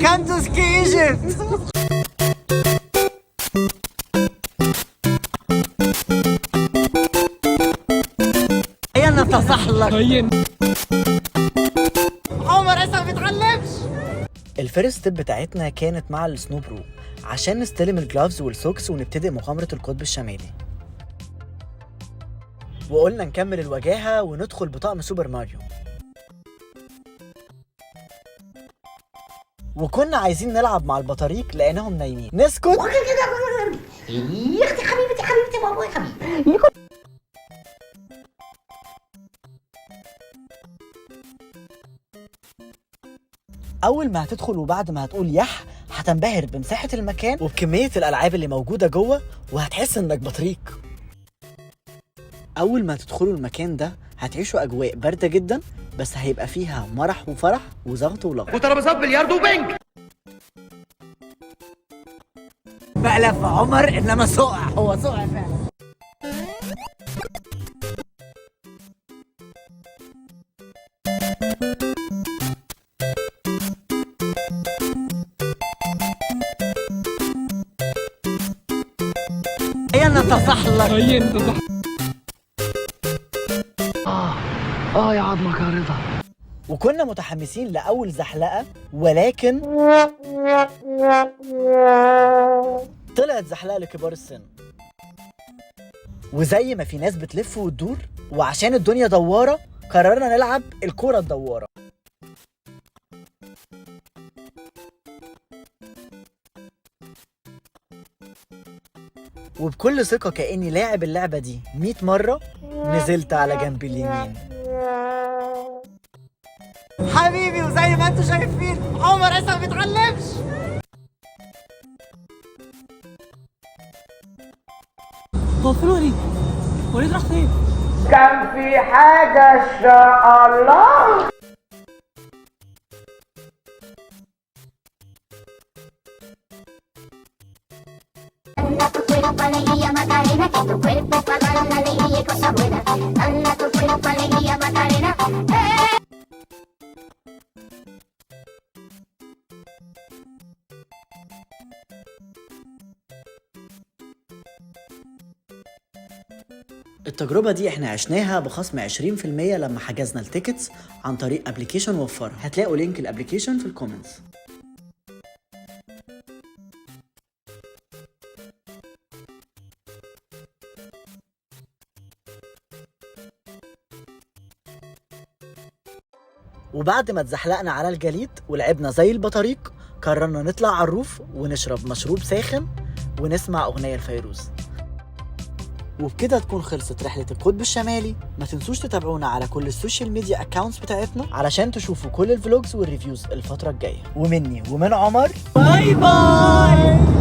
Come to ski Egypt. هيا نتسحلق. عمر لسه ما بيتعلمش. الفيرست ستيب بتاعتنا كانت مع السنو برو عشان نستلم الجلافز والسوكس ونبتدئ مغامرة القطب الشمالي. وقلنا نكمل الوجاهة وندخل بطقم سوبر ماريو. وكنا عايزين نلعب مع البطاريق لقيناهم نايمين. نسكت يا اختي حبيبتي بابا يا حبيبي. اول ما هتدخل وبعد ما هتقول يح هتنبهر بمساحة المكان وبكمية الالعاب اللي موجودة جوه وهتحس انك بطريق. اول ما تدخلوا المكان ده هتعيشوا اجواء باردة جدا بس هيبقى فيها مرح وفرح وزغط ولغط وترابيزات بلياردو وبنج. بقلب عمر انما سقع، هو سقع فعلا. هيا نتسحلق. يا عظمك يا رضا. وكنا متحمسين لأول زحلقة ولكن طلعت زحلقة لكبار السن. وزي ما في ناس بتلف وتدور وعشان الدنيا دوارة قررنا نلعب الكرة الدوارة. وبكل ثقة كأني لاعب اللعبة دي 100 مرة نزلت على جنب اليمين. حبيبي وزي ما انتوا شايفين عمر لسه ما بيتعلمش. هو فين وليد؟ وليد راح فين؟ كان في حاجة إن شاء الله. Tu cuerpo alegría Macarena, que tu cuerpo para dar una alegría y cosa buena. Dale tu cuerpo alegría Macarena. التجربة دي احنا عشناها بخصم 20% لما حجزنا التيكتس عن طريق ابلكيشن وفرها. هتلاقوا لينك الابلكيشن في الكومنتس. وبعد ما اتزحلقنا على الجليد ولعبنا زي البطاريق قررنا نطلع على الروف ونشرب مشروب ساخن ونسمع اغنية لفيروز. وبكده تكون خلصت رحلة القطب الشمالي. ما تنسوش تتابعونا على كل السوشيال ميديا اكاونتس بتاعتنا علشان تشوفوا كل الفلوجز والريفيوز الفترة الجاية. ومني ومن عمر باي باي.